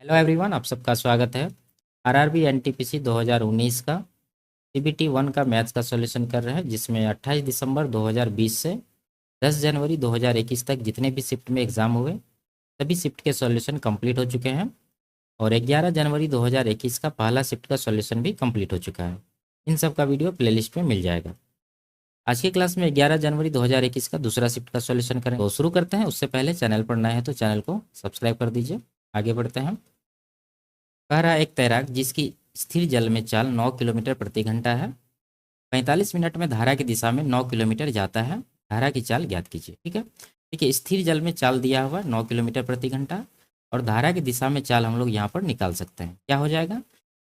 Hello everyone, आप सबका स्वागत है। आरआरबी एनटीपीसी 2019 का सीबीटी 1 का मैथ्स का सॉल्यूशन कर रहे हैं, जिसमें 28 दिसंबर 2020 से 10 जनवरी 2021 तक जितने भी शिफ्ट में एग्ज़ाम हुए सभी शिफ्ट के सॉल्यूशन कंप्लीट हो चुके हैं और 11 जनवरी 2021 का पहला शिफ्ट का सॉल्यूशन भी कंप्लीट हो चुका है। इन सब का वीडियो प्लेलिस्ट में मिल जाएगा। आज की क्लास में 11 जनवरी 2021 का दूसरा शिफ्ट का सॉल्यूशन करें, तो शुरू करते हैं। उससे पहले चैनल पर नए हैं तो चैनल को सब्सक्राइब कर दीजिए। आगे बढ़ते हैं। कह रहा है, एक तैराक जिसकी स्थिर जल में चाल 9 किलोमीटर प्रति घंटा है, 45 मिनट में धारा की दिशा में 9 किलोमीटर जाता है। धारा की चाल ज्ञात कीजिए। ठीक है, देखिए स्थिर जल में चाल दिया हुआ 9 किलोमीटर प्रति घंटा और धारा की दिशा में चाल हम लोग यहाँ पर निकाल सकते हैं। क्या हो जाएगा?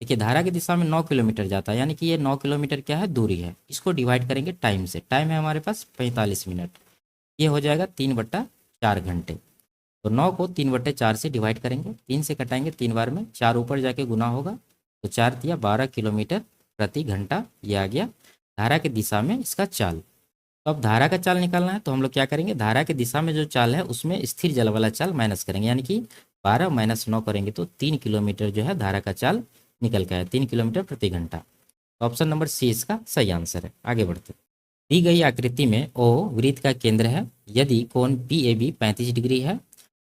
देखिए धारा की दिशा में 9 किलोमीटर जाता है, यानी कि ये 9 किलोमीटर क्या है, दूरी है। इसको डिवाइड करेंगे टाइम से। टाइम है हमारे पास 45 मिनट, ये हो जाएगा 3/4 घंटे। तो 9 को 3/4 से डिवाइड करेंगे, 3 से कटाएंगे 3 बार में, 4 ऊपर जाके गुना होगा तो 4 दिया 12 किलोमीटर प्रति घंटा। ये आ गया धारा की दिशा में इसका चाल। तो अब धारा का चाल निकालना है तो हम लोग क्या करेंगे, धारा की दिशा में जो चाल है उसमें स्थिर जल वाला चाल माइनस करेंगे, यानी कि 12 - 9 करेंगे तो 3 किलोमीटर जो है धारा का चाल निकल के आया, 3 किलोमीटर प्रति घंटा। तो ऑप्शन नंबर सी इसका सही आंसर है। आगे बढ़ते। दी गई आकृति में ओ वृत्त का केंद्र है। यदि कोण पी ए बी 35 डिग्री है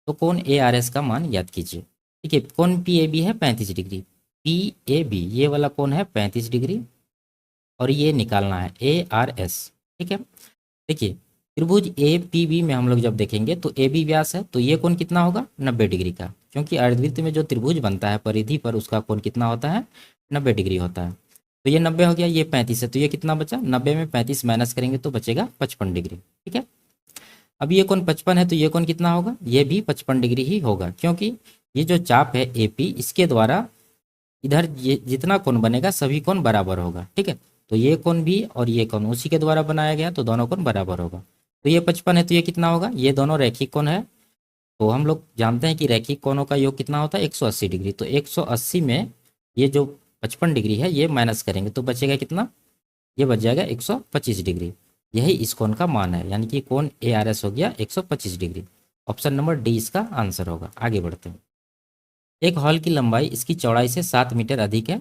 तो कोण ए आर एस का मान ज्ञात कीजिए। ठीक है, कोण पी ए बी है 35 डिग्री, पी ए बी ये वाला कोण है 35 डिग्री और ये निकालना है ए आर एस। ठीक है, देखिए त्रिभुज ए पी बी में हम लोग जब देखेंगे तो ए बी व्यास है, तो ये कोण कितना होगा 90 डिग्री का, क्योंकि अर्धवृत्त में जो त्रिभुज बनता है परिधि पर उसका कोण कितना होता है 90 डिग्री होता है। तो ये 90 हो गया, ये 35 है तो ये कितना बचा, 90 में 35 माइनस करेंगे तो बचेगा 55 डिग्री। ठीक है, अब ये कोण 55 है तो ये कोण कितना होगा, ये भी 55 डिग्री ही होगा, क्योंकि ये जो चाप है ए पी इसके द्वारा इधर ये जितना कोण बनेगा सभी कोण बराबर होगा। ठीक है, तो ये कोण भी और ये कोण उसी के द्वारा बनाया गया तो दोनों कोण बराबर होगा। तो ये 55 है तो ये कितना होगा, ये दोनों रैखिक कोण है। तो हम लोग जानते हैं कि रैखिक कोणों का योग कितना होता है 180 डिग्री। तो 180 में ये जो 55 डिग्री है ये माइनस करेंगे तो बचेगा कितना, ये बच जाएगा 125 डिग्री। यही इस कोण का मान है, यानी कि कोण ए आर एस हो गया 125 डिग्री। ऑप्शन नंबर डी इसका आंसर होगा। आगे बढ़ते हैं। एक हॉल की लंबाई इसकी चौड़ाई से 7 मीटर अधिक है।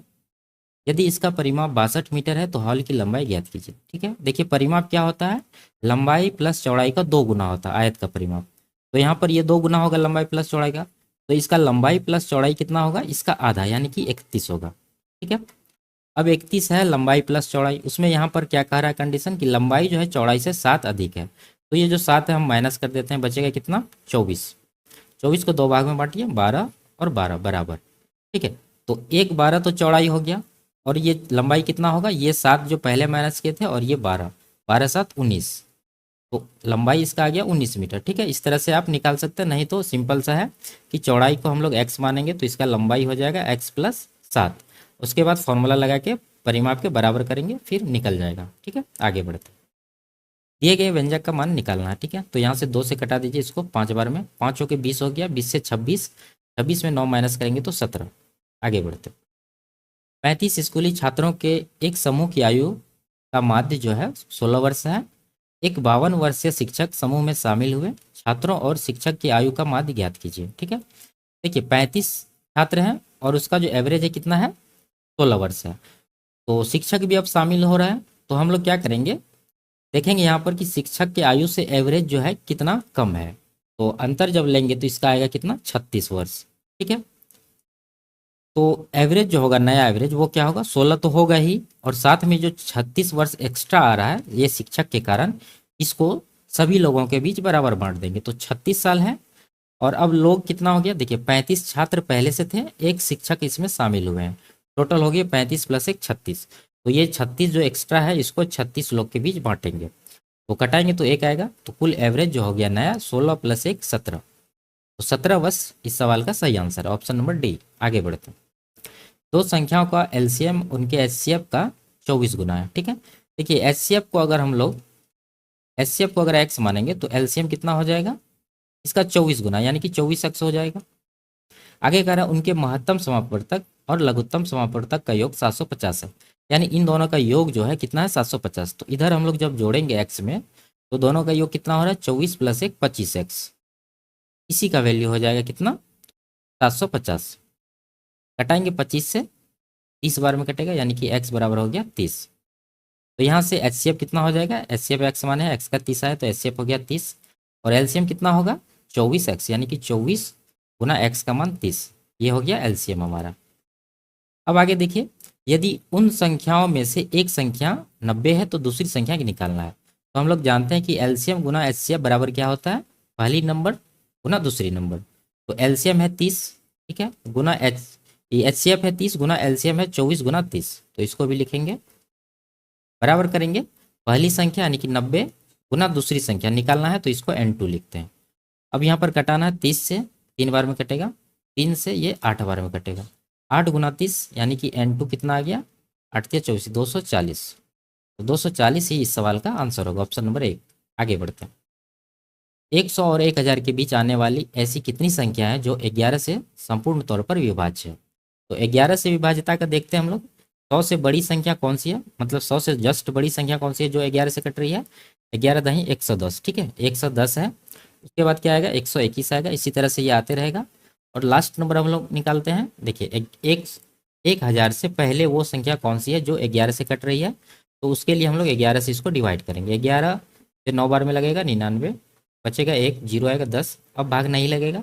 यदि इसका परिमाप 62 मीटर है तो हॉल की लंबाई ज्ञात कीजिए। ठीक है, देखिए परिमाप क्या होता है, लंबाई प्लस चौड़ाई का 2 गुना होता है आयत का परिमाप। तो यहाँ पर ये 2 गुना होगा लंबाई प्लस चौड़ाई का, तो इसका लंबाई प्लस चौड़ाई कितना होगा, इसका आधा यानी कि 31 होगा। ठीक है, अब 31 है लंबाई प्लस चौड़ाई, उसमें यहाँ पर क्या कह रहा है कंडीशन कि लंबाई जो है चौड़ाई से 7 अधिक है। तो ये जो 7 है हम माइनस कर देते हैं, बचेगा कितना 24। 24 को 2 भाग में बांटिए, 12 और 12 बराबर। ठीक है, तो एक 12 तो चौड़ाई हो गया और ये लंबाई कितना होगा, ये 7 जो पहले माइनस किए थे और ये 12, 12 7 19, तो लंबाई इसका आ गया 19 मीटर। ठीक है, इस तरह से आप निकाल सकते हैं, नहीं तो सिंपल सा है कि चौड़ाई को हम लोग x मानेंगे तो इसका लंबाई हो जाएगा x + 7। उसके बाद फॉर्मूला लगा के परिमाप के बराबर करेंगे फिर निकल जाएगा। ठीक है, आगे बढ़ते हैं। दिए गए व्यंजक का मान निकालना है। ठीक है, तो यहाँ से 2 से कटा दीजिए इसको 5 बार में, 5 हो के 20 हो गया, 20 से 26, 26 में 9 माइनस करेंगे तो 17। आगे बढ़ते हैं। 35 स्कूली छात्रों के एक समूह की आयु का माध्य जो है 16 वर्ष है। एक 52 वर्षीय शिक्षक समूह में शामिल हुए। छात्रों और शिक्षक की आयु का माध्य ज्ञात कीजिए। ठीक है, देखिए 35 छात्र हैं और उसका जो एवरेज है कितना है 16 वर्ष है। तो शिक्षक भी अब शामिल हो रहा है, तो हम लोग क्या करेंगे, देखेंगे यहाँ पर कि शिक्षक की आयु से एवरेज जो है कितना कम है। तो अंतर जब लेंगे तो इसका आएगा कितना 36 वर्ष। ठीक है, तो एवरेज जो होगा नया एवरेज वो क्या होगा 16 तो होगा ही, और साथ में जो 36 वर्ष एक्स्ट्रा आ रहा है ये शिक्षक के कारण, इसको सभी लोगों के बीच बराबर बांट देंगे तो 36 साल है। और अब लोग कितना हो गया, देखिए 35 छात्र पहले से थे, एक शिक्षक इसमें शामिल हुए हैं, टोटल हो गया 35 + 1 36। तो ये 36 जो एक्स्ट्रा है इसको 36 लोग के बीच बांटेंगे तो कटाएंगे तो 1 आएगा, तो कुल एवरेज जो हो गया नया 16 + 1 17। तो 17 वर्ष इस सवाल का सही आंसर है, ऑप्शन नंबर डी। आगे बढ़ते हैं। दो संख्याओं का एलसीएम उनके एचसीएफ का 24 गुना है। ठीक है, देखिए एचसीएफ को अगर हम लोग एचसीएफ को अगर एक्स मानेंगे तो एलसीएम कितना हो जाएगा, इसका 24 गुना यानी कि 24x हो जाएगा। आगे कह रहा है उनके महत्तम समापवर्तक और लघुत्तम समापवर्तक का योग 750 है, यानी इन दोनों का योग जो है कितना है 750। तो इधर हम लोग जब जोड़ेंगे एक्स में तो दोनों का योग कितना हो रहा है 24 + 1 25x, इसी का वैल्यू हो जाएगा कितना 750। घटाएंगे 25 से 30 बार में कटेगा, यानी कि x बराबर हो गया 30। तो यहाँ से HCF कितना हो जाएगा, HCF x मान है x का 30 आया तो HCF हो गया 30, और LCM कितना होगा 24x, यानी कि 24 गुना x का मान 30, ये हो गया LCM हमारा। अब आगे देखिए, यदि उन संख्याओं में से एक संख्या 90 है तो दूसरी संख्या की निकालना है। तो हम लोग जानते हैं कि LCM गुना HCF बराबर क्या होता है, पहली नंबर गुना दूसरी नंबर। तो LCM है 30, ठीक है, गुना HCF है 30 गुना LCM है 24 गुना 30, तो इसको भी लिखेंगे, बराबर करेंगे पहली संख्या यानी कि 90 गुना दूसरी संख्या निकालना है, तो इसको N2 लिखते हैं। अब यहाँ पर कटाना है 30 से, 3 बार में कटेगा, 3 से ये 8 बार में कटेगा, 8 गुना 30 यानी कि N2 कितना आ गया, 8 के 24 240, तो 240 ही इस सवाल का आंसर होगा, ऑप्शन नंबर 1। आगे बढ़ते हैं। 100 और 1000 के बीच आने वाली ऐसी कितनी संख्या है जो 11 से संपूर्ण तौर पर विभाज्य है। तो 11 से विभाज्यता का देखते हैं हम लोग। 100 से बड़ी संख्या कौन सी है, मतलब 100 से जस्ट बड़ी संख्या कौन सी है जो 11 से कट रही है, 11 दही 110, ठीक है, 110 है। उसके बाद क्या आएगा, 121 आएगा, इसी तरह से ये आते रहेगा। और लास्ट नंबर हम लोग निकालते हैं, देखिए 1000 से पहले वो संख्या कौन सी है जो 11 से कट रही है, तो उसके लिए हम लोग 11 से इसको डिवाइड करेंगे। 11 से 9 बार में लगेगा 99, बचेगा 1, 0 आएगा 10, अब भाग नहीं लगेगा।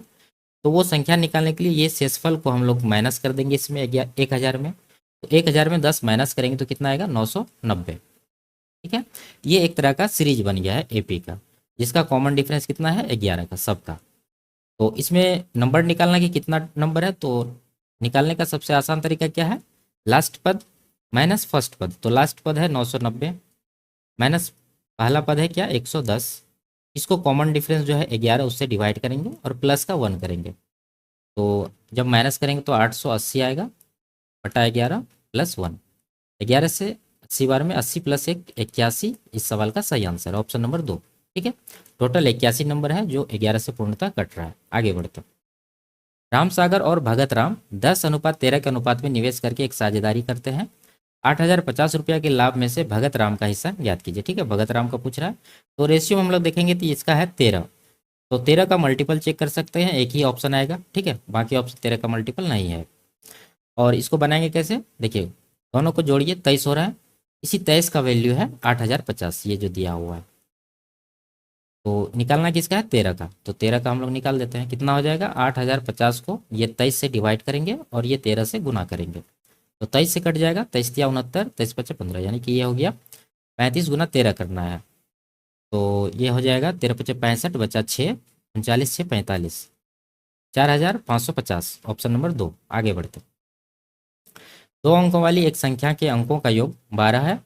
तो वो संख्या निकालने के लिए ये शेषफल को हम लोग माइनस कर देंगे इसमें 1000 में। तो 1000 में 10 माइनस करेंगे तो कितना आएगा, 990, ठीक है। ये एक तरह का सीरीज बन गया है AP का, जिसका कॉमन डिफरेंस कितना है, 11 का सबका। तो इसमें नंबर निकालना कि कितना नंबर है, तो निकालने का सबसे आसान तरीका क्या है, लास्ट पद माइनस फर्स्ट पद। तो लास्ट पद है 990 माइनस पहला पद है क्या, 110, इसको कॉमन डिफरेंस जो है 11 उससे डिवाइड करेंगे और प्लस का 1 करेंगे। तो जब माइनस करेंगे तो 880 आएगा बटा 11 प्लस 1। 11 से 80 बार में 80 प्लस 1 81, इस सवाल का सही आंसर है ऑप्शन नंबर 2, ठीक है। टोटल 81 नंबर है जो 11 से पूर्णतः कट रहा है। आगे बढ़ते हैं। राम सागर और भगत राम 10:13 के अनुपात में निवेश करके एक साझेदारी करते हैं। 8050 रुपया के लाभ में से भगत राम का हिस्सा ज्ञात कीजिए, ठीक है, भगत राम का पूछ रहा है। तो रेशियो में हम लोग देखेंगे तो इसका है 13, तो 13 का मल्टीपल चेक कर सकते हैं, एक ही ऑप्शन आएगा, ठीक है, बाकी ऑप्शन 13 का मल्टीपल नहीं है। और इसको बनाएंगे कैसे, देखिए दोनों को जोड़िए, 23 हो रहा है, इसी 23 का वैल्यू है 8050, ये जो दिया हुआ है। तो निकालना किसका है, 13 का, तो 13 का हम लोग निकाल देते हैं, कितना हो जाएगा, 8050 को ये 23 से डिवाइड करेंगे और ये 13 से गुना करेंगे, तो 23 से कट जाएगा, 23 या 69, 23 पचे 15, यानी कि ये हो गया 35 गुना 13 करना है। तो ये हो जाएगा 13 पचे 65 बचा 6, 39 6 45, 4550, ऑप्शन नंबर 2। आगे बढ़ते। 2 अंकों वाली एक संख्या के अंकों का योग 12 है।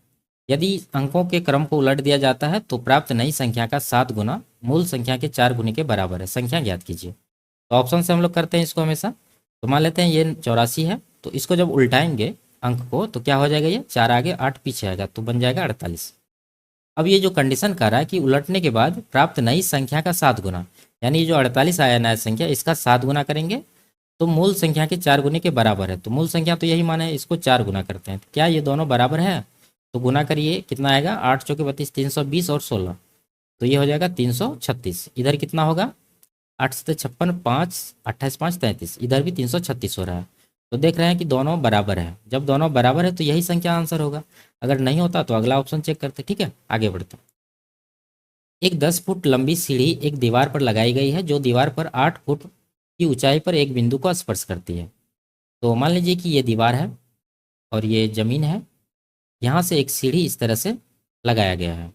यदि अंकों के क्रम को उलट दिया जाता है तो प्राप्त नई संख्या का 7 गुना मूल संख्या के 4 गुने के बराबर है, संख्या ज्ञात कीजिए। तो ऑप्शन से हम लोग करते हैं इसको हमेशा। तो मान लेते हैं ये 84 है, तो इसको जब उल्टाएंगे अंक को तो क्या हो जाएगा, ये 4 आगे 8 पीछे आएगा, तो बन जाएगा 48। अब ये जो कंडीशन कर रहा है कि उलटने के बाद प्राप्त नई संख्या का 7 गुना, यानी ये जो 48 आया नया संख्या, इसका 7 गुना करेंगे तो मूल संख्या के 4 गुने के बराबर है। तो मूल संख्या तो यही माने, इसको 4 गुना करते हैं, तो क्या ये दोनों बराबर है, तो गुना करिए, कितना आएगा, 8 चौके 32, 320 और 16, तो ये हो जाएगा 336। इधर कितना होगा, 8 से 56, 5 28 5 33, इधर भी 336 हो रहा है। तो देख रहे हैं कि दोनों बराबर है, जब दोनों बराबर है तो यही संख्या आंसर होगा, अगर नहीं होता तो अगला ऑप्शन चेक करते, ठीक है। आगे बढ़ते। एक 10 फुट लंबी सीढ़ी एक दीवार पर लगाई गई है जो दीवार पर 8 फुट की ऊंचाई पर एक बिंदु को स्पर्श करती है। तो मान लीजिए कि ये दीवार है और ये जमीन है, यहाँ से एक सीढ़ी इस तरह से लगाया गया है,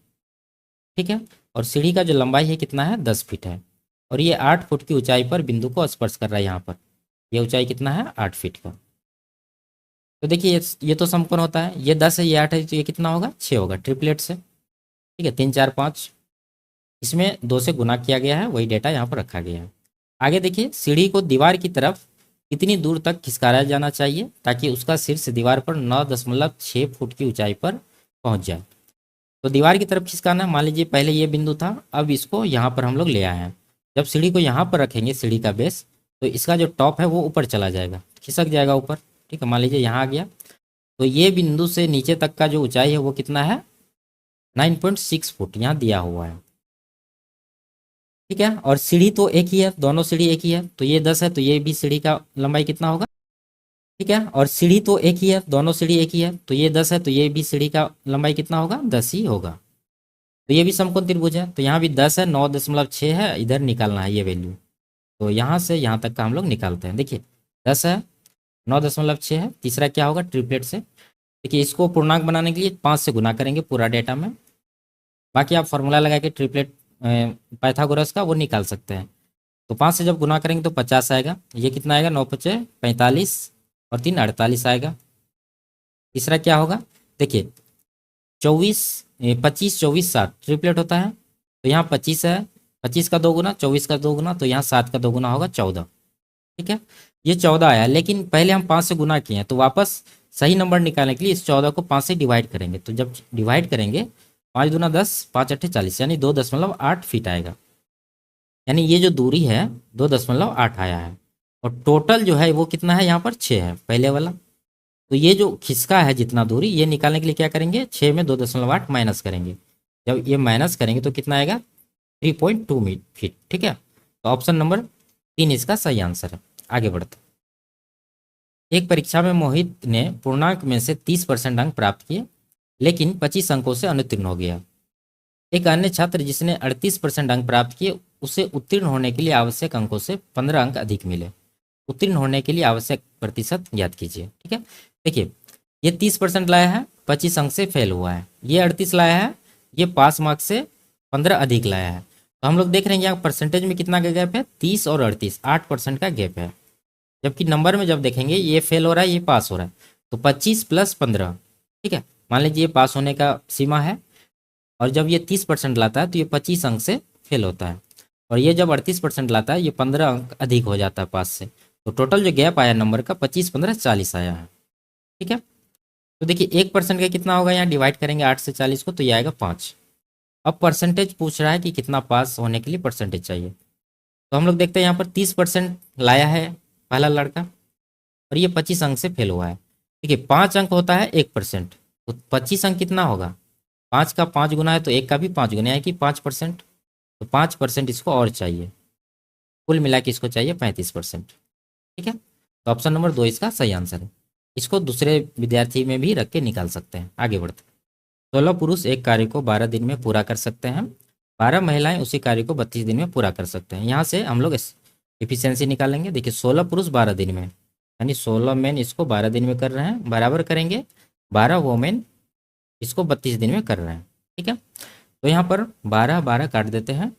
ठीक है, और सीढ़ी का जो लंबाई है कितना है, 10 फीट है, और ये 8 फुट की ऊंचाई पर बिंदु को स्पर्श कर रहा है। यहाँ पर ये ऊंचाई कितना है, 8 फीट का। तो देखिए ये तो समकोण होता है, ये 10 है ये 8 है, तो ये कितना होगा, 6 होगा, ट्रिपलेट से, ठीक है, 3 4 5, इसमें 2 से गुना किया गया है, वही डेटा यहाँ पर रखा गया है। आगे देखिए, सीढ़ी को दीवार की तरफ कितनी दूर तक खिसकाया जाना चाहिए ताकि उसका शीर्ष दीवार पर 9.6 फुट की ऊंचाई पर पहुंच जाए। तो दीवार की तरफ खिसकाना, मान लीजिए पहले ये बिंदु था, अब इसको यहाँ पर हम लोग ले आए हैं। जब सीढ़ी को यहाँ पर रखेंगे, सीढ़ी का बेस, तो इसका जो टॉप है वो ऊपर चला जाएगा, खिसक जाएगा ऊपर, ठीक है, मान लीजिए यहाँ आ गया। तो ये बिंदु से नीचे तक का जो ऊंचाई है वो कितना है, 9.6 फुट यहाँ दिया हुआ है, ठीक है। और सीढ़ी तो एक ही है, दोनों सीढ़ी एक ही है, तो ये 10 है तो ये भी सीढ़ी का लंबाई कितना होगा, ठीक है। और सीढ़ी तो एक ही है, दोनों सीढ़ी एक ही है, तो ये 10 है, तो ये भी सीढ़ी का लंबाई कितना होगा, 10 ही होगा। तो ये भी समकोण त्रिभुज है, तो यहाँ भी 10 है, 9.6 है, इधर निकालना है ये वैल्यू। तो यहाँ से यहाँ तक का हम लोग निकालते हैं। देखिए 10 है, 9.6 है, तीसरा क्या होगा, ट्रिपलेट से। देखिए इसको पूर्णांक बनाने के लिए 5 से गुना करेंगे पूरा डेटा में। बाकी आप फॉर्मूला लगा के ट्रिपलेट पाइथागोरस का वो निकाल सकते हैं। तो 5 से जब गुना करेंगे तो 50 आएगा। ये कितना आएगा, 9×5 = 45 और 3 = 48 आएगा। तीसरा क्या होगा, देखिए 25 24 7 ट्रिपलेट होता है, तो यहाँ 25 है, 25 का 2 गुना, 24 का 2 गुना, तो यहाँ 7 का 2 गुना होगा 14। ठीक है, ये 14 आया, लेकिन पहले हम 5 से गुना किए हैं, तो वापस सही नंबर निकालने के लिए इस 14 को 5 से डिवाइड करेंगे। तो जब डिवाइड करेंगे 5 दूना 10, 5 8 40, यानी 2.8 फीट आएगा। यानी ये जो दूरी है 2.8 आया है। और टोटल जो है वो कितना है, यहाँ पर 6 है पहले वाला। तो ये जो खिसका है जितना दूरी, ये निकालने के लिए क्या करेंगे, 6 में 2.8 माइनस करेंगे। जब ये माइनस करेंगे तो कितना आएगा, 3.2 फीट। ठीक है, तो ऑप्शन नंबर 3 इसका सही आंसर है। आगे बढ़ते, एक परीक्षा में मोहित ने पूर्णांक में से 30% अंक प्राप्त किए, लेकिन 25 अंकों से अनुत्तीर्ण हो गया। एक अन्य छात्र जिसने 38% अंक प्राप्त किए, उसे उत्तीर्ण होने के लिए आवश्यक अंकों से 15 अंक अधिक मिले। उत्तीर्ण होने के लिए आवश्यक प्रतिशत ज्ञात कीजिए। ठीक है, देखिए ये 30% लाया है, 25 अंक से फेल हुआ है। ये 38 लाया है, ये पास मार्क्स से 15 अधिक लाया है। तो हम लोग देख रहे हैं यहाँ परसेंटेज में कितना का गैप है, 30 और 38, 8% का गैप है। जबकि नंबर में जब देखेंगे ये फेल हो रहा है, ये पास हो रहा है। तो 25 + 15, ठीक है, मान लीजिए ये पास होने का सीमा है। और जब ये 30% लाता है तो ये 25 अंक से फेल होता है। और ये जब 38% लाता है, ये 15 अंक अधिक हो जाता है पास से। तो टोटल जो गैप आया नंबर का 25 15 40 आया है। ठीक है, तो देखिए 1% का कितना होगा, यहाँ डिवाइड करेंगे 8 से 40 को, तो ये आएगा 5। अब परसेंटेज पूछ रहा है कि कितना पास होने के लिए परसेंटेज चाहिए। तो हम लोग देखते हैं यहाँ पर 30% लाया है पहला लड़का, और ये 25 अंक से फेल हुआ है। देखिए 5 अंक होता है 1%, तो 25 अंक कितना होगा, 5 का 5 गुना है, तो 1 का भी 5 गुना है कि 5%। तो 5% इसको और चाहिए, कुल मिला के इसको चाहिए 35%। ठीक है, तो ऑप्शन नंबर 2 इसका सही आंसर है। इसको दूसरे विद्यार्थी में भी रख के निकाल सकते हैं। आगे बढ़ते, 16 पुरुष एक कार्य को 12 दिन में पूरा कर सकते हैं, 12 महिलाएं उसी कार्य को 32 दिन में पूरा कर सकते हैं। यहाँ से हम लोग एफिशिएंसी निकालेंगे। देखिए 16 पुरुष 12 दिन में, यानी 16 मैन इसको 12 दिन में कर रहे हैं, बराबर करेंगे 12 वोमेन इसको 32 दिन में कर रहे हैं। ठीक है, तो यहाँ पर 12 12 काट देते हैं,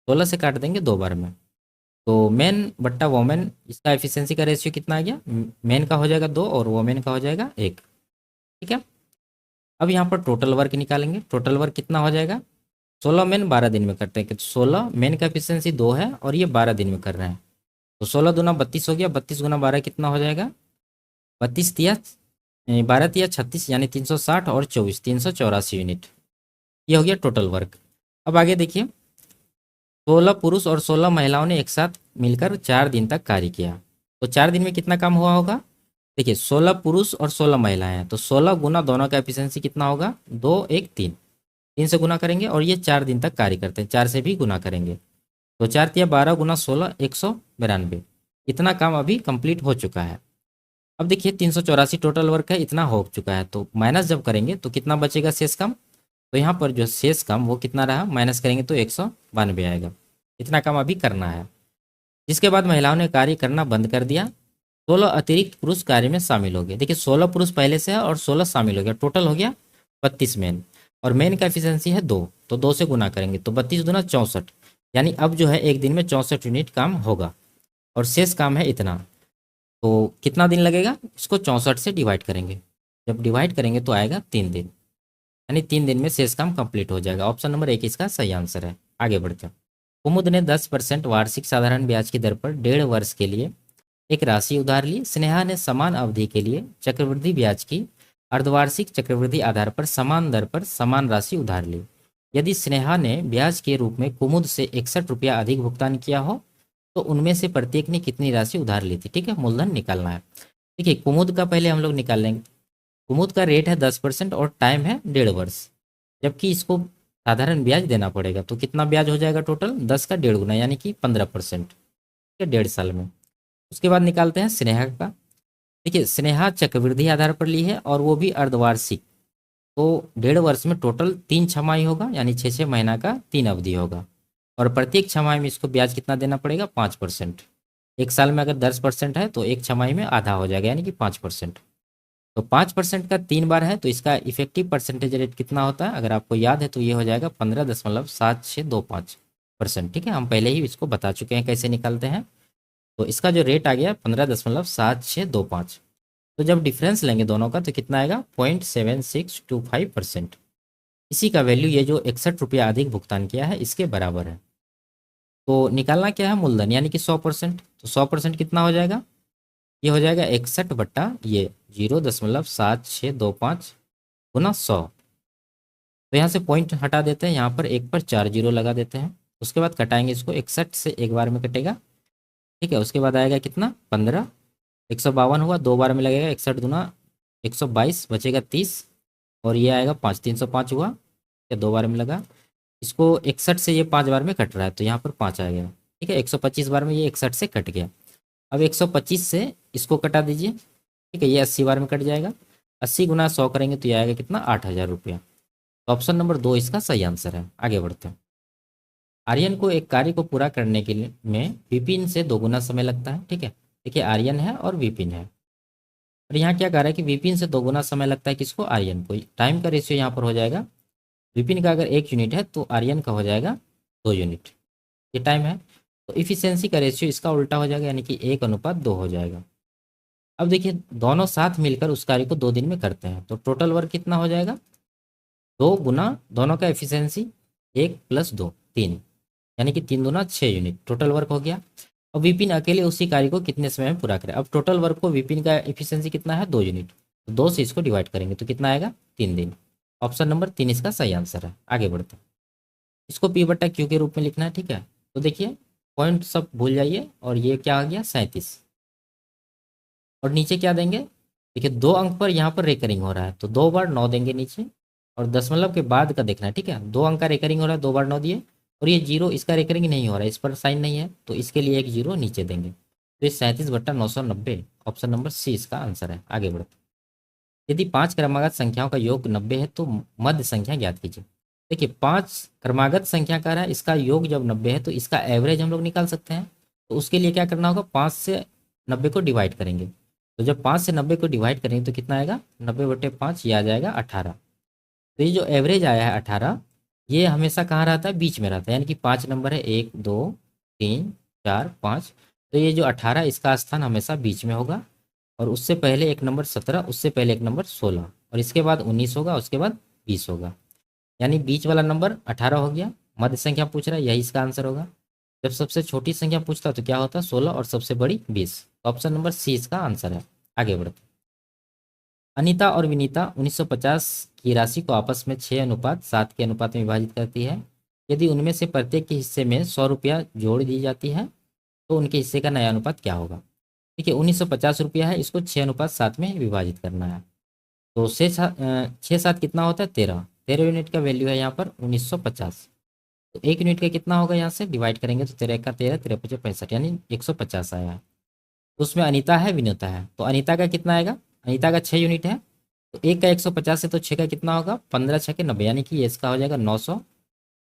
16 से काट देंगे 2 बार में। तो मेन बट्टा वोमेन, इसका एफिशिएंसी का रेशियो कितना आ गया, मेन का हो जाएगा 2 और वोमेन का हो जाएगा 1। ठीक है, अब यहाँ पर टोटल वर्क निकालेंगे। टोटल वर्क कितना हो जाएगा, 16 मेन 12 दिन में करते हैं, तो 16 मेन का एफिशिएंसी 2 है और ये 12 दिन में कर रहे हैं। तो 16 दूना 32 हो गया, 32 गुना 12 कितना हो जाएगा, 32 तिया 12 तिया 36, यानी 360 और 24 384 यूनिट। ये हो गया टोटल वर्क। अब आगे देखिए, 16 पुरुष और 16 महिलाओं ने एक साथ मिलकर 4 दिन तक कार्य किया, तो 4 दिन में कितना काम हुआ होगा। देखिए 16 पुरुष और 16 महिलाएं हैं, तो 16 गुना दोनों का एफिशिएंसी कितना होगा, 2 1 3, 3 से गुना करेंगे और ये 4 दिन तक कार्य करते हैं, 4 से भी गुना करेंगे। तो 4 तिया 12 गुना 16 192, इतना काम अभी कंप्लीट हो चुका है। अब देखिए 384 टोटल वर्क है, इतना हो चुका है। तो माइनस जब करेंगे तो कितना बचेगा शेष काम, तो यहाँ पर जो शेष काम वो कितना रहा, माइनस करेंगे तो 192 आएगा। इतना काम अभी करना है। जिसके बाद महिलाओं ने कार्य करना बंद कर दिया, 16 अतिरिक्त पुरुष कार्य में शामिल हो गए। देखिए 16 पुरुष पहले से है और 16 शामिल हो गया, टोटल हो गया 32 मेन। और मेन का एफिशिएंसी है 2, तो 2 से गुना करेंगे तो 32 दूना 64, यानी अब जो है एक दिन में 64 यूनिट काम होगा। और शेष काम है इतना, तो कितना दिन लगेगा, इसको 64 से डिवाइड करेंगे। जब डिवाइड करेंगे तो आएगा 3 दिन, यानी 3 दिन में शेष काम कंप्लीट हो जाएगा। ऑप्शन नंबर 1 इसका सही आंसर है। आगे बढ़ते हैं, कुमुद ने 10% वार्षिक साधारण ब्याज की दर पर 1.5 वर्ष के लिए एक राशि उधार ली। स्नेहा ने समान अवधि के लिए चक्रवृद्धि ब्याज की अर्धवार्षिक चक्रवृद्धि आधार पर समान दर पर समान राशि उधार ली। यदि स्नेहा ने ब्याज के रूप में कुमुद से 61 रुपया अधिक भुगतान किया हो, तो उनमें से प्रत्येक ने कितनी राशि उधार ली थी। ठीक है, मूलधन निकालना है। देखिए कुमुद का पहले हम लोग निकाल लेंगे। कुमुद का रेट है 10% और टाइम है 1.5 वर्ष, जबकि इसको साधारण ब्याज देना पड़ेगा। तो कितना ब्याज हो जाएगा टोटल, 10 का 1.5 गुना, यानी कि 15%, ठीक है, 1.5 साल में। उसके बाद निकालते हैं स्नेहा का। देखिए स्नेहा चक्रवृद्धि आधार पर ली है और वो भी अर्धवार्षिक, तो 1.5 वर्ष में टोटल 3 छमाही होगा, यानी 6 6 महीना का 3 अवधि होगा। और प्रत्येक छमाही में इसको ब्याज कितना देना पड़ेगा? 5%। एक साल में अगर 10% है तो एक छमाही में आधा हो जाएगा, यानी कि 5%। तो 5% का 3 बार है, तो इसका इफेक्टिव परसेंटेज रेट कितना होता है? अगर आपको याद है तो ये हो जाएगा 15.7625%। ठीक है, हम पहले ही इसको बता चुके हैं कैसे निकालते हैं। तो इसका जो रेट आ गया 15.7625। तो जब डिफरेंस लेंगे दोनों का तो कितना आएगा? 0.7625%। इसी का वैल्यू ये जो 61 रुपया अधिक भुगतान किया है इसके बराबर है। तो निकालना क्या है? मूलधन, यानी कि 100%। तो 100% कितना हो जाएगा? ये हो जाएगा 61 बट्टा ये 0.7625 गुना 100। तो यहाँ से पॉइंट हटा देते हैं, यहाँ पर एक पर 4 जीरो लगा देते हैं। उसके बाद कटाएंगे इसको, 61 से एक बार में कटेगा। ठीक है, उसके बाद आएगा कितना? 15। 152 हुआ, 2 बार में लगेगा, 61 दुना 122, बचेगा 30। और ये आएगा 5, 305 हुआ, या 2 बार में लगा। इसको 61 से ये 5 बार में कट रहा है तो यहाँ पर 5 आ गया। ठीक है, 125 बार में ये 61 से कट गया। अब 125 से इसको कटा दीजिए। ठीक है, ये 80 बार में कट जाएगा। 80 गुना 100 करेंगे तो ये आएगा कितना? 8000 रुपया। तो ऑप्शन नंबर 2 इसका सही आंसर है। आगे बढ़ते हैं। आर्यन को एक कार्य को पूरा करने के लिए में विपिन से 2 गुना समय लगता है। ठीक है, देखिए आर्यन है और विपिन है, और यहाँ क्या कह रहा है कि विपिन से 2 गुना समय लगता है किसको? आर्यन को। टाइम का रेशियो यहाँ पर हो जाएगा, विपिन का अगर 1 यूनिट है तो आर्यन का हो जाएगा 2 यूनिट। ये टाइम है। तो इफिशियंसी का रेशियो इसका उल्टा हो जाएगा, यानी कि 1:2 हो जाएगा। अब देखिए दोनों साथ मिलकर उस कार्य को 2 दिन में करते हैं, तो टोटल वर्क कितना हो जाएगा? 2 गुना दोनों का एफिशिएंसी 1 + 2 3, यानी कि 3 दूना 6 यूनिट टोटल वर्क हो गया। अब विपिन अकेले उसी कार्य को कितने समय में पूरा करें? अब टोटल वर्क को विपिन का एफिशिएंसी कितना है? 2 यूनिट, तो 2 से इसको डिवाइड करेंगे तो कितना आएगा? 3 दिन। ऑप्शन नंबर 3 इसका सही आंसर है। आगे बढ़ते हैं। इसको पी बट्टा क्यू के रूप में लिखना है। ठीक है, तो देखिए पॉइंट सब भूल जाइए, और ये क्या आ गया? 37। और नीचे क्या देंगे? देखिए 2 अंक पर यहाँ पर रेकरिंग हो रहा है तो 2 बार 9 देंगे नीचे, और दशमलव के बाद का देखना है। ठीक है, 2 अंक का रेकरिंग हो रहा है, 2 बार 9 दिए। और ये जीरो, इसका रेकरिंग नहीं हो रहा है, इस पर साइन नहीं है, तो इसके लिए एक जीरो नीचे देंगे। तो ये 37/990, ऑप्शन नंबर सी इसका आंसर है। आगे बढ़ते हैं। यदि 5 क्रमागत संख्याओं का योग 90 है तो मध्य संख्या ज्ञात कीजिए। देखिए 5 क्रमागत संख्या का रहा है, इसका योग जब 90 है तो इसका एवरेज हम लोग निकाल सकते हैं। तो उसके लिए क्या करना होगा? 5 से 90 को डिवाइड करेंगे। तो जब 5 से 90 को डिवाइड करेंगे तो कितना आएगा? 90/5, ये आ जाएगा 18। तो ये जो एवरेज आया है 18, ये हमेशा कहाँ रहता है? बीच में रहता है, यानी कि 5 नंबर है, 1 2 3 4 5। तो ये जो 18 इसका स्थान हमेशा बीच में होगा। और उससे पहले एक नंबर 17, उससे पहले एक नंबर 16, और इसके बाद 19 होगा, उसके बाद 20 होगा। यानी बीच वाला नंबर 18 हो गया। मध्य संख्या पूछ रहा है, यही इसका आंसर होगा। जब सबसे छोटी संख्या पूछता तो क्या होता? 16, और सबसे बड़ी 20। ऑप्शन नंबर सी इसका आंसर है। आगे बढ़ते। अनीता और विनीता 1950 की राशि को आपस में 6:7 के अनुपात में विभाजित करती है। यदि उनमें से प्रत्येक के हिस्से में 100 रुपया जोड़ दी जाती है तो उनके हिस्से का नया अनुपात क्या होगा? देखिए 1950 रुपया है, इसको 6:7 में विभाजित करना है। तो 6 7 कितना होता है? 13। 13 यूनिट का वैल्यू है यहाँ पर 1950। तो 1 यूनिट का कितना होगा? यहाँ से डिवाइड करेंगे तो 13 का 13, 13 पचे 65, यानी 150 आया है। तो उसमें अनीता है, विनीता है, तो अनीता का कितना आएगा? अनीता का 6 यूनिट है, तो एक का 150 है तो 6 का कितना होगा? 15 6 के 90, यानी कि ये इसका हो जाएगा 900।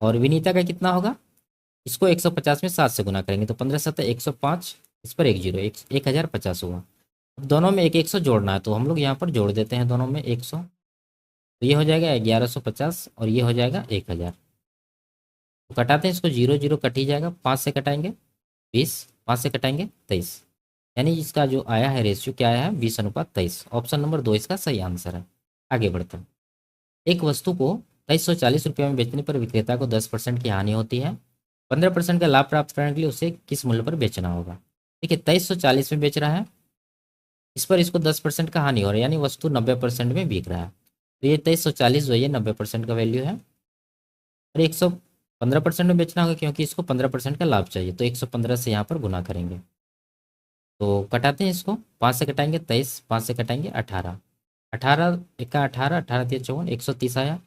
और विनीता का कितना होगा? इसको 150 में 7 से गुना करेंगे तो 15 7 105, इस पर एक जीरो, 1050 हुआ। अब दोनों में एक 100 जोड़ना है तो हम लोग यहाँ पर जोड़ देते हैं दोनों में 100। तो ये हो जाएगा 1150, और ये हो जाएगा 1000। तो कटाते हैं इसको, जीरो जीरो कट ही जाएगा। 5 से कटाएंगे 20, 5 से कटाएंगे 23, यानी इसका जो आया है रेशियो क्या आया है? 20:23। ऑप्शन नंबर 2 इसका सही आंसर है। आगे बढ़ते हैं। एक वस्तु को 2340 रुपये में बेचने पर विक्रेता को 10% की हानि होती है। 15% का लाभ प्राप्त करने के लिए उसे किस मूल्य पर बेचना होगा? देखिए 2340 में बेच रहा है, इस पर इसको 10% का हानि हो रहा है, यानी वस्तु 90% में बिक रहा है। तो ये 2340 जो है 90% का वैल्यू है। और 115% में बेचना होगा क्योंकि इसको 15% का लाभ चाहिए, तो 115 से यहाँ पर गुना करेंगे। तो कटाते हैं इसको, 5 से कटाएंगे 23, 5 से कटाएंगे 18, 18 1 18, 18 3 54, 130 आया।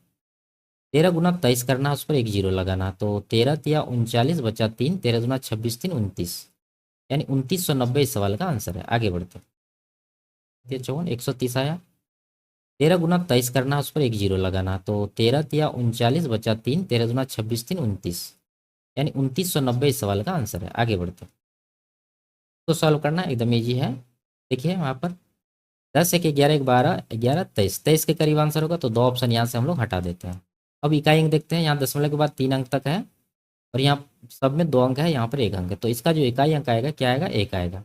13 गुना 23 करना है, उस पर एक जीरो लगाना, तो 13 तिया 39 बचा 3, 13 दूना 26 3 29, यानी 2990 इस सवाल का आंसर है। आगे बढ़ते हैं। 54 130 आया। 13 गुना 23 करना है, उस पर एक जीरो लगाना। तो 13 तिया 39 बचा 3, 13 गुना 26 3 29, यानी 2990 इस सवाल का आंसर है। आगे बढ़ते हैं, तो सॉल्व करना एकदम ईजी है। देखिए वहाँ पर 10 1 11 1 12 11 23, 23 के करीब आंसर होगा, तो दो ऑप्शन यहाँ से हम लोग हटा देते हैं। अब इकाई अंक देखते हैं, यहाँ दशमलव के बाद 3 अंक तक है और यहाँ सब में 2 अंक है, यहाँ पर 1 अंक है, तो इसका जो इकाई अंक आएगा क्या आएगा, 1 आएगा।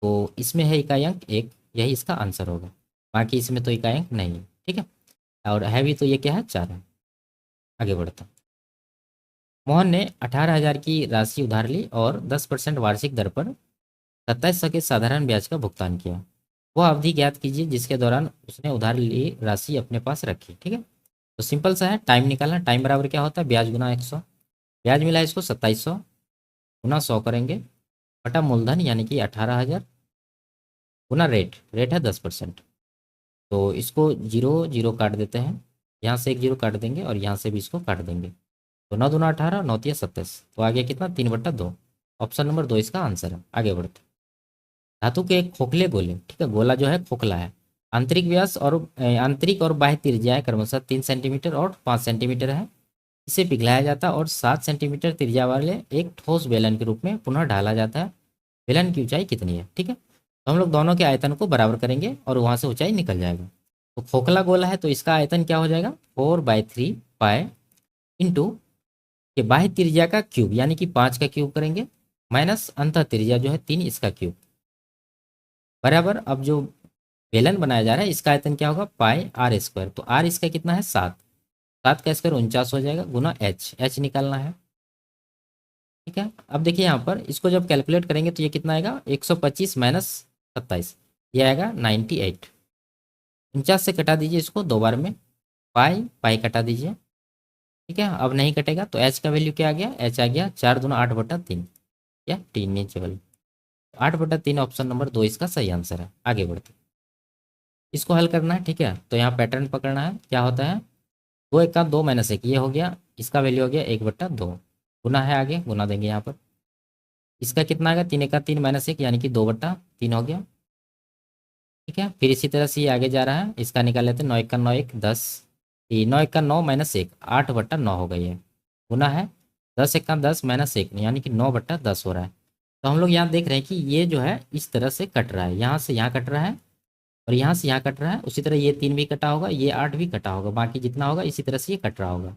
तो इसमें है इकाई अंक 1, यही इसका आंसर होगा। बाकी इसमें तो इकाई अंक नहीं है, ठीक है। और है भी तो ये क्या है, 4 है। आगे बढ़ता हूँ। मोहन ने 18,000 की राशि उधार ली और 10% वार्षिक दर पर 2700 के साधारण ब्याज का भुगतान किया। वह अवधि ज्ञात कीजिए जिसके दौरान उसने उधार ली राशि अपने पास रखी। ठीक है, तो सिंपल सा है, टाइम निकालना। टाइम बराबर क्या होता है, ब्याज गुना 100। ब्याज मिला इसको 2700 गुना 100 करेंगे, बटा मूलधन यानी कि 18,000 गुना रेट, रेट है 10%। तो इसको जीरो जीरो काट देते हैं, यहाँ से एक जीरो काट देंगे और यहाँ से भी इसको काट देंगे। तो 9 दूना 18, 9 तिया 27, तो आ गया कितना, 3/2। ऑप्शन नंबर 2 इसका आंसर है। आगे बढ़ते, धातु के एक खोखले गोले, ठीक है, गोला जो है खोखला है, आंतरिक व्यास और आंतरिक और बाह्य त्रिज्याएं क्रमशः 3 सेंटीमीटर और 5 सेंटीमीटर है। इसे पिघलाया जाता है और 7 सेंटीमीटर त्रिज्या वाले एक ठोस बेलन के रूप में पुनः ढाला जाता है। बेलन की ऊंचाई कितनी है, ठीक है। तो हम लोग दोनों के आयतन को बराबर करेंगे और वहाँ से ऊंचाई निकल जाएगा। तो खोखला गोला है तो इसका आयतन क्या हो जाएगा, 4/3 पाए इंटू के बाह्य त्रिज्या का क्यूब यानी कि 5 का क्यूब करेंगे, माइनस अंतः त्रिज्या जो है 3 इसका क्यूब, बराबर। अब जो बेलन बनाया जा रहा है इसका आयतन क्या होगा, पाई आर स्क्वायर। तो आर इसका कितना है, 7, 7 का स्क्वायर 49 हो जाएगा, गुना एच, एच निकालना है। ठीक है, अब देखिए यहाँ पर इसको जब कैलकुलेट करेंगे तो ये कितना आएगा, 125 माइनस 27, ये आएगा 98। 49 से कटा दीजिए इसको दो बार में, पाई पाई कटा दीजिए। ठीक है, अब नहीं कटेगा तो एच का वैल्यू क्या आ गया, एच आ गया 4 दूना 8/3, या 3 नीचे वाली 8/3। ऑप्शन नंबर 2 इसका सही आंसर है। आगे बढ़ते, इसको हल करना है। ठीक है, तो यहाँ पैटर्न पकड़ना है, क्या होता है, 2 1 का 2 माइनस 1, ये हो गया, इसका वैल्यू हो गया 1/2, गुना है, आगे गुना देंगे यहाँ पर। इसका कितना आएगा, 3 1 का 3 माइनस 1 यानी कि 2/3 हो गया। ठीक है, फिर इसी तरह से ये आगे जा रहा है, इसका निकाल लेते हैं, 9 1 का 9 1 10, ये 9 1 का 9 माइनस 1 8/9 हो गई है, गुना है 10 1 का 10 माइनस 1 यानी कि 9/10 हो रहा है। तो हम लोग यहाँ देख रहे हैं कि ये जो है इस तरह से कट रहा है, यहाँ से यहाँ कट रहा है और यहाँ से यहाँ कट रहा है। उसी तरह ये 3 भी कटा होगा, ये 8 भी कटा होगा, बाकी जितना होगा इसी तरह से ये कट रहा होगा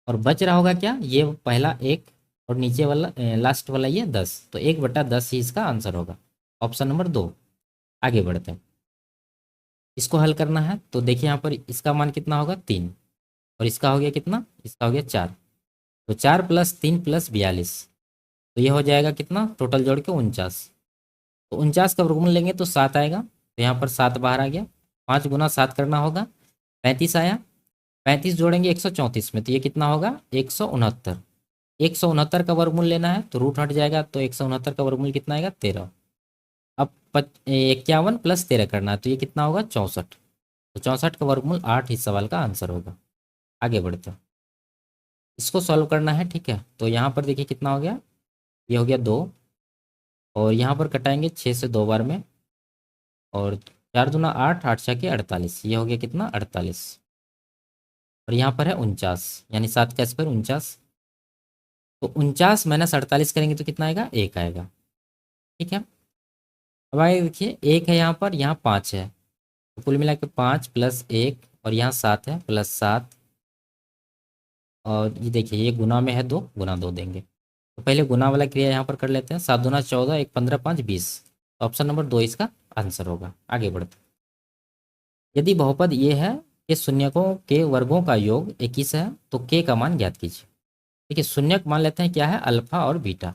और बच रहा होगा क्या, ये पहला 1 और नीचे वाला लास्ट वाला ये 10, तो 1/10 ही इसका आंसर होगा, ऑप्शन नंबर 2। आगे बढ़ते हैं, इसको हल करना है। तो देखिए यहाँ पर इसका मान कितना होगा, 3, और इसका हो गया कितना, इसका हो गया 4। तो 4 + 3 + 42, तो ये हो जाएगा कितना, टोटल जोड़ के 49। तो 49 का वर्गमूल लेंगे तो 7 आएगा, तो यहाँ पर 7 बाहर आ गया, 5 गुना 7 करना होगा, 35 आया। 35 जोड़ेंगे 134 में तो ये कितना होगा, 169। 169 का वर्गमूल लेना है तो रूट हट जाएगा, तो 169 का वर्गमूल कितना आएगा, 13। अब 51 + 13 करना है तो ये कितना होगा, 64। तो 64 का वर्गमूल 8 इस सवाल का आंसर होगा। आगे बढ़ते हैं, इसको सॉल्व करना है। ठीक है, तो यहाँ पर देखिए कितना हो गया, ये हो गया 2, और यहाँ पर कटाएंगे 6 से 2 बार में, और 4 दूना 8 8 छः के 48, ये हो गया कितना, 48, और यहाँ पर है 49 यानी 7 का स्क्वायर 49। तो 49 माइनस 48 करेंगे तो कितना आएगा, 1 आएगा। ठीक है, अब आगे देखिए 1 है यहाँ पर, यहाँ 5 है, तो कुल मिला के 5 + 1, और यहाँ 7 है, +7, और ये देखिए ये गुना में है 2, गुना 2 देंगे। तो पहले गुना वाला क्रिया यहाँ पर कर लेते हैं, 7 दूना 14, 1 15 5 20, ऑप्शन नंबर 2 इसका आंसर होगा। आगे बढ़ते, यदि बहुपद ये है कि शून्यकों के वर्गों का योग 21 है तो के का मान ज्ञात कीजिए। देखिए शून्यक मान लेते हैं क्या है, अल्फा और बीटा,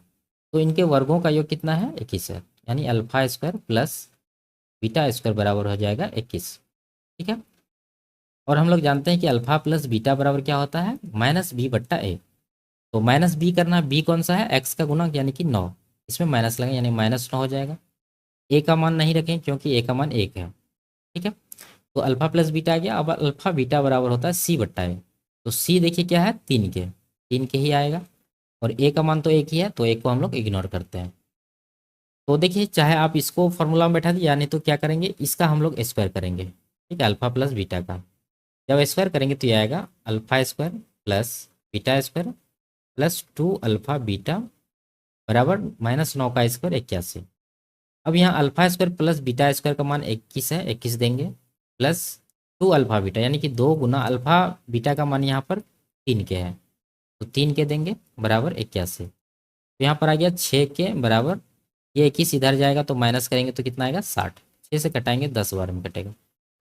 तो इनके वर्गों का योग कितना है, 21 है, यानी alpha square plus beta square बराबर हो जाएगा 21। ठीक है, और हम लोग जानते हैं कि अल्फा प्लस बीटा बराबर क्या होता है, -b/a। तो -b करना, b कौन सा है, x का गुणक यानी कि 9, इसमें माइनस लगे यानी -9 हो जाएगा। a का मान नहीं रखें क्योंकि a का मान 1 है। ठीक है, तो अल्फा प्लस बीटा आ गया। अब अल्फा बीटा बराबर होता है c/a, तो c देखिए क्या है, 3 के ही आएगा, और a का मान तो 1 ही है तो 1 को हम लोग इग्नोर करते हैं। तो देखिए चाहे आप इसको फॉर्मूला में बैठा दिए या नहीं तो क्या करेंगे, इसका हम लोग स्क्वायर करेंगे, ठीक है, अल्फा प्लस बीटा का। जब स्क्वायर करेंगे तो ये आएगा alpha square plus beta square plus 2 alpha beta बराबर -9 का स्क्वायर 81। अब यहाँ alpha square plus beta square का मान 21 है, 21 देंगे प्लस 2 अल्फा बीटा यानी कि 2 गुना अल्फा बीटा का मान यहाँ पर 3 के है, तो 3 के देंगे बराबर 81। तो यहाँ पर आ गया 6 के बराबर, ये 21 इधर जाएगा तो माइनस करेंगे तो कितना आएगा 60, 6 से कटाएंगे 10 बार में कटेगा,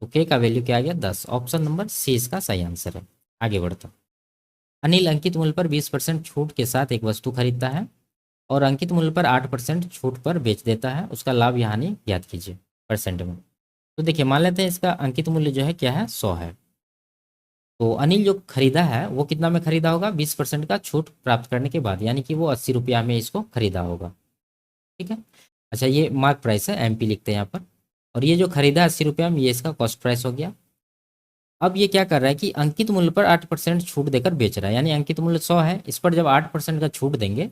तो के का वैल्यू क्या आ गया 10। ऑप्शन नंबर सी इसका सही आंसर है। आगे बढ़ता, अनिल अंकित मूल्य पर 20% छूट के साथ एक वस्तु खरीदता है और अंकित मूल्य पर 8% छूट पर बेच देता है, उसका लाभ या हानि ज्ञात कीजिए परसेंट में। तो देखिए मान लेते हैं इसका अंकित मूल्य जो है क्या है 100 है, तो अनिल जो खरीदा है वो कितना में खरीदा होगा 20% का छूट प्राप्त करने के बाद, यानी कि वो 80 रुपया में इसको खरीदा होगा, ठीक है। अच्छा ये मार्क प्राइस है, एमपी लिखते हैं यहाँ पर, और ये जो खरीदा है 80 रुपया में ये इसका कॉस्ट प्राइस हो गया। अब ये क्या कर रहा है कि अंकित मूल्य पर 8% छूट देकर बेच रहा है, यानी अंकित मूल्य 100 है, इस पर जब 8% का छूट देंगे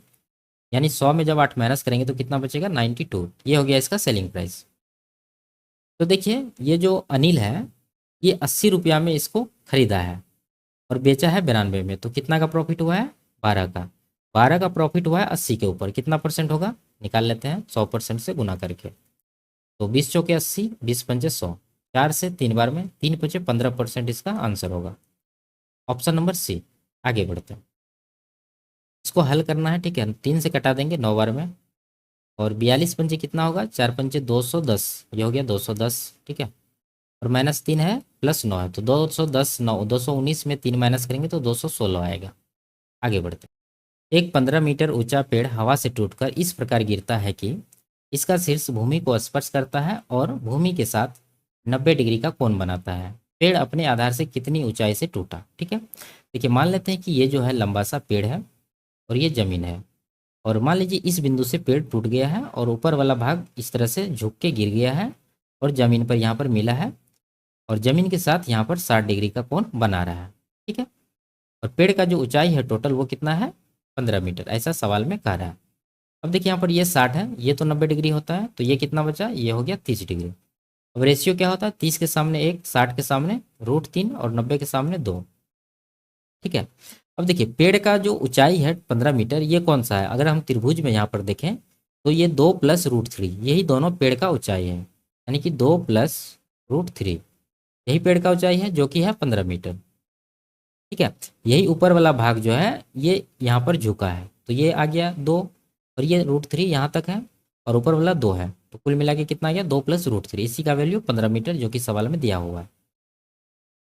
यानी 100 में जब 8 माइनस करेंगे तो कितना बचेगा 92, ये हो गया इसका सेलिंग प्राइस। तो देखिए ये जो अनिल है ये 80 रुपया में इसको खरीदा है और बेचा है 92 में, तो कितना का प्रॉफिट हुआ है 12 का। 12 का प्रॉफिट हुआ है 80 के ऊपर, कितना परसेंट होगा निकाल लेते हैं 100% से गुना करके। तो 20 चौके 80, 20 पंचे 100, 4 से 3 बार में 3 पंचे 15% इसका आंसर होगा, ऑप्शन नंबर सी। आगे बढ़ते हैं, इसको हल करना है, ठीक है, 3 से कटा देंगे 9 बार में, और 42 पंचे कितना होगा 4 पंचे 210, ये हो गया 210, ठीक है, और -3 है प्लस 9 है तो 210 9 219 में 3 माइनस करेंगे तो 216 आएगा। आगे बढ़ते हैं, एक 15 मीटर ऊंचा पेड़ हवा से टूटकर इस प्रकार गिरता है कि इसका शीर्ष भूमि को स्पर्श करता है और भूमि के साथ 90 डिग्री का कोण बनाता है। पेड़ अपने आधार से कितनी ऊंचाई से टूटा, ठीक है। देखिए मान लेते हैं कि ये जो है लंबा सा पेड़ है और ये जमीन है, और मान लीजिए इस बिंदु से पेड़ टूट गया है और ऊपर वाला भाग इस तरह से झुक के गिर गया है और जमीन पर यहाँ पर मिला है और जमीन के साथ यहाँ पर 60 डिग्री का कोण बना रहा है, ठीक है। और पेड़ का जो ऊंचाई है टोटल वो कितना है 15 मीटर, ऐसा सवाल में कह रहा है। अब देखिए यहाँ पर ये 60 है, ये तो 90 डिग्री होता है, तो ये कितना बचा, ये हो गया 30 डिग्री। अब रेशियो क्या होता है 30 के सामने 1, 60 के सामने √3 और 90 के सामने 2, ठीक है। अब देखिए पेड़ का जो ऊंचाई है 15 मीटर, ये कौन सा है, अगर हम त्रिभुज में यहाँ पर देखें तो ये 2 + √3, यही दोनों पेड़ का ऊंचाई है, यानी कि 2 + √3 यही पेड़ का ऊंचाई है जो कि है 15 मीटर, ठीक है। यही ऊपर वाला भाग जो है ये यहाँ पर झुका है, तो ये आ गया 2 और ये √3 यहाँ तक है और ऊपर वाला 2 है, तो कुल मिला के कितना आ गया 2 + √3, इसी का वैल्यू 15 मीटर जो कि सवाल में दिया हुआ है।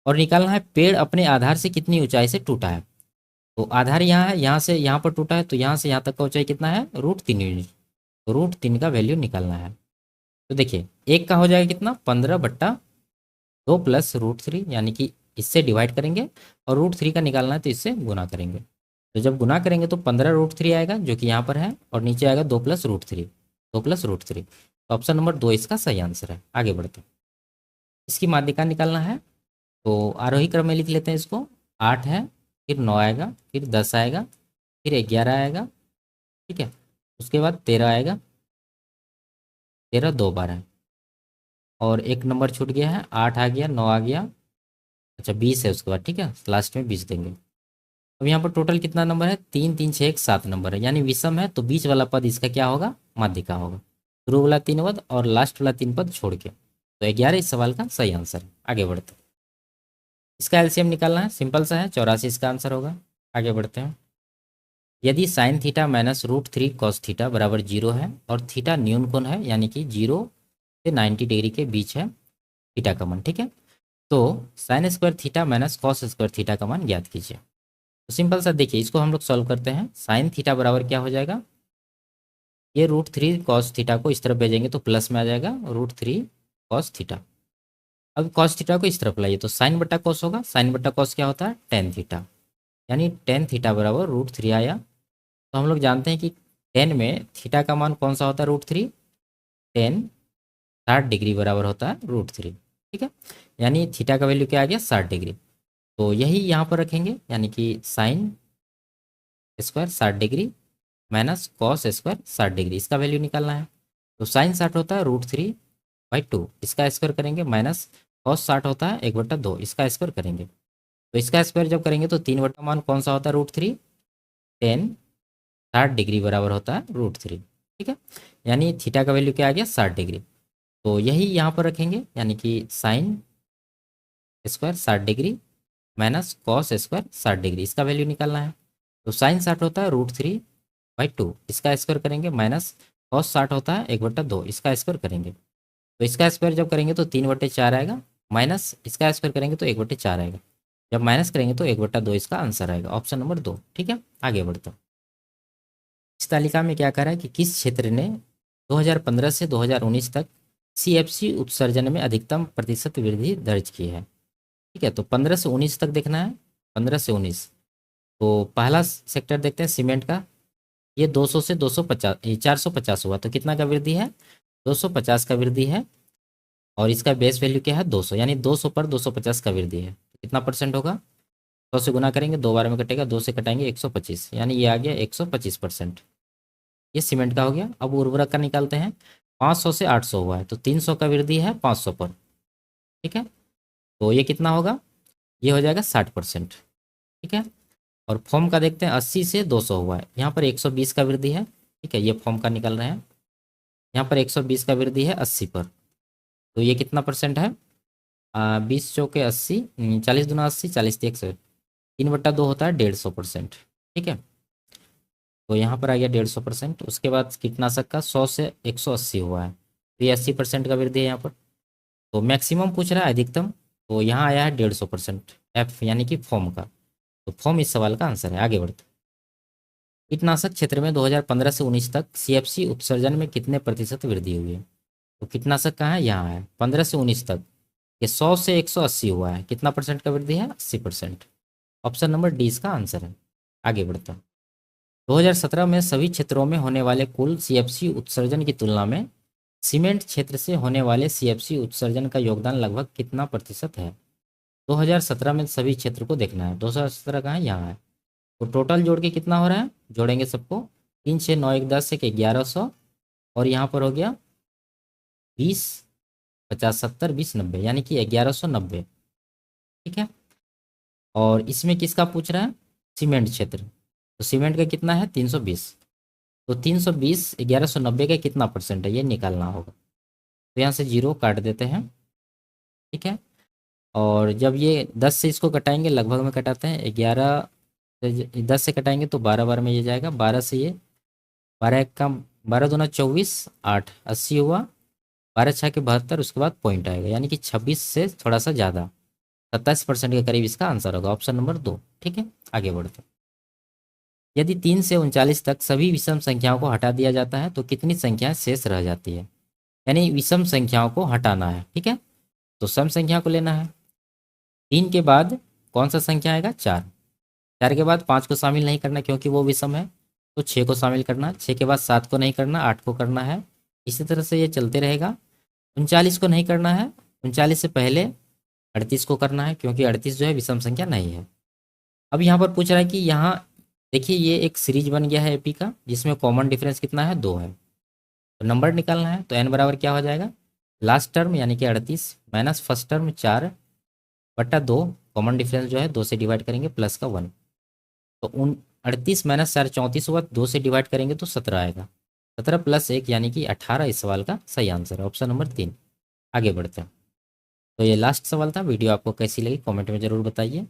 और निकालना है पेड़ अपने आधार से कितनी ऊंचाई से टूटा है, तो आधार यहाँ है, यहाँ से यहाँ पर टूटा है, तो यहाँ से यहाँ तक का ऊंचाई कितना है √3 यूनिट, तो √3 का वैल्यू निकालना है। तो देखिए एक का हो जाएगा कितना 15/2 + √3, यानी कि इससे डिवाइड करेंगे और √3 का निकालना है तो इससे गुना करेंगे, तो जब गुना करेंगे तो 15 √3 आएगा जो कि यहाँ पर है और नीचे आएगा 2 + √3, 2 + √3, तो ऑप्शन नंबर 2 इसका सही आंसर है। आगे बढ़ते हैं, इसकी माध्यिका निकालना है, तो आरोही क्रम में लिख लेते हैं इसको। 8 है, फिर 9 आएगा, फिर 10 आएगा, फिर 11 आएगा, ठीक है, उसके बाद 13 आएगा, 13 2 बार है, और एक नंबर छूट गया है, 8 आ गया, 9 आ गया, अच्छा 20 है उसके बाद, ठीक है, लास्ट में 20 देंगे। अब यहाँ पर टोटल कितना नंबर है 3 3 6 1 7 नंबर है, यानी विषम है, तो बीच वाला पद इसका क्या होगा माध्यिका होगा, शुरू वाला 3 पद और लास्ट वाला 3 पद छोड़ के, तो 11 इस सवाल का सही आंसर है। आगे बढ़ते हैं, इसका एलसीएम निकालना है, सिंपल सा है, 84 इसका आंसर होगा। आगे बढ़ते हैं, यदि साइन थीटा -√3 कॉस थीटा बराबर 0 है और थीटा न्यून कोण है, यानी कि 0 से 90 डिग्री के बीच है थीटा का मान, ठीक है, तो sine square theta minus cos square theta का मान ज्ञात कीजिए। तो सिंपल सा देखिए इसको हम लोग सॉल्व करते हैं, साइन थीटा बराबर क्या हो जाएगा, ये √3 कॉस थीटा को इस तरफ भेजेंगे तो प्लस में आ जाएगा √3 कॉस थीटा। अब कॉस थीटा को इस तरफ लाइए तो साइन बटा कॉस होगा, साइन बटा कॉस क्या होता है टेन थीटा, यानी टेन थीटा बराबर √3 आया। तो हम लोग जानते हैं कि टेन में थीटा का मान कौन सा होता है √3, टेन 60 डिग्री बराबर होता है √3, ठीक है, यानी थीटा का वैल्यू क्या आ गया 60 डिग्री, तो यही यहाँ पर रखेंगे, यानी कि sine square 60 degree minus cos square 60 degree, इसका वैल्यू निकालना है। तो साइन 60 होता है √3/2, इसका स्क्वायर करेंगे, माइनस कॉस 60 होता है 1/2, इसका स्क्वायर करेंगे। तो इसका स्क्वायर जब करेंगे तो 3 मान कौन सा होता है √3, 10 60 डिग्री बराबर होता है √3। ठीक है, यानी थीटा का वैल्यू क्या आ गया 60 डिग्री। तो यही यहाँ पर रखेंगे, यानी कि sine square 60 degree minus cos square 60 degree, इसका वैल्यू निकालना है। तो साइन 60 होता है √3/2, इसका स्क्वायर करेंगे, माइनस कॉस 60 होता है 1/2, इसका स्क्वायर करेंगे। तो इसका स्क्वायर जब करेंगे तो 3/4 आएगा, माइनस इसका स्क्वायर करेंगे तो 1/4 आएगा, जब माइनस करेंगे तो 1/2 इसका आंसर आएगा, ऑप्शन नंबर 2। ठीक है, आगे बढ़ते हैं। इस तालिका में क्या कह रहा है कि किस क्षेत्र ने 2015 से 2019 तक सीएफसी उत्सर्जन में अधिकतम प्रतिशत वृद्धि दर्ज की है। ठीक है, तो 15 से 19 तक देखना है, 15 से 19। तो पहला सेक्टर देखते हैं सीमेंट का, ये 200 से 250 ये 450 हुआ, तो कितना का वृद्धि है 250 का वृद्धि है, और इसका बेस वैल्यू क्या है 200, यानी 200 पर 250 का वृद्धि है, तो कितना परसेंट होगा 100 से गुना करेंगे, 2 बार में कटेगा, 2 से कटाएंगे 125, यानी ये आ गया 125%। ये सीमेंट का हो गया। अब उर्वरक का निकालते हैं, 500 से 800 हुआ है, तो 300 का वृद्धि है 500 पर। ठीक है, तो ये कितना होगा, ये हो जाएगा 60%। ठीक है, और फॉर्म का देखते हैं, 80 से 200 हुआ है, यहाँ पर 120 का वृद्धि है। ठीक है, ये फॉर्म का निकल रहे हैं, यहाँ पर 120 का वृद्धि है 80 पर, तो ये कितना परसेंट है 20 चौके 80, 40 दूना 80, 40 3 100, 3/2 होता है 150%। ठीक है, तो यहाँ पर आ गया 150%। उसके बाद कीटनाशक का 100 से 180 हुआ है, तो ये 80% का वृद्धि है यहाँ पर। तो मैक्सिमम पूछ रहा है अधिकतम, तो यहाँ आया है 150%, एफ यानी कि फॉर्म का। तो फॉर्म इस सवाल का आंसर है। आगे बढ़ते, कीटनाशक क्षेत्र में 2015 से 19 तक सीएफसी उत्सर्जन में कितने प्रतिशत वृद्धि हुई है। तो कीटनाशक कहाँ है, यहाँ है, 15 से 19 तक ये 100 से 180 हुआ है, कितना परसेंट का वृद्धि है 80%। ऑप्शन नंबर डी इसका आंसर है। आगे बढ़ता है, 2017 में सभी क्षेत्रों में होने वाले कुल सीएफसी उत्सर्जन की तुलना में सीमेंट क्षेत्र से होने वाले सीएफसी उत्सर्जन का योगदान लगभग कितना प्रतिशत है। 2017 में सभी क्षेत्र को देखना है, 2017 कहाँ है, यहाँ है। तो टोटल जोड़ के कितना हो रहा है, जोड़ेंगे सबको, 3 6 9 1 10 1 1100, और यहाँ पर हो गया 20 50 70 20 90, यानी कि 1190। ठीक है, और इसमें किसका पूछ रहा है, सीमेंट क्षेत्र, तो सीमेंट का कितना है 320, तो 320 1190 का कितना परसेंट है ये निकालना होगा। तो यहाँ से 0 काट देते हैं। ठीक है, और जब ये 10 से इसको कटाएंगे, लगभग में कटाते हैं, 11 10 से कटाएंगे तो 12 बार में ये जाएगा, 12 से ये 12 एक कम, 12 दूना 24 8 80 हुआ, 12 छः के 72, उसके बाद पॉइंट आएगा, यानी कि 26 से थोड़ा सा ज़्यादा, 27% के करीब इसका आंसर होगा, ऑप्शन नंबर 2। ठीक है, आगे बढ़ते हैं। यदि 3 से 39 तक सभी विषम संख्याओं को हटा दिया जाता है तो कितनी संख्याएं शेष रह जाती है, यानी विषम संख्याओं को हटाना है। ठीक है, तो सम संख्या को लेना है, 3 के बाद कौन सा संख्या आएगा 4, 4 के बाद 5 को शामिल नहीं करना क्योंकि वो विषम है, तो 6 को शामिल करना, 6 के बाद 7 को नहीं करना, 8 को करना है, इसी तरह से ये चलते रहेगा। 39 को नहीं करना है, 39 से पहले 38 को करना है क्योंकि 38 जो है विषम संख्या नहीं है। अब यहाँ पर पूछ रहा है कि यहाँ देखिए ये एक सीरीज बन गया है एपी का, जिसमें कॉमन डिफरेंस कितना है 2 है, तो नंबर निकालना है। तो एन बराबर क्या हो जाएगा, लास्ट टर्म यानी कि 38 minus first term 4/2, common difference जो है 2 से डिवाइड करेंगे प्लस का 1, तो 38 माइनस 4 34 हुआ, 2 से डिवाइड करेंगे तो 17 आएगा, 17 प्लस 1 यानी कि 18 इस सवाल का सही आंसर है, ऑप्शन नंबर 3। आगे बढ़ते हैं। तो ये लास्ट सवाल था। वीडियो आपको कैसी लगी कमेंट में ज़रूर बताइए।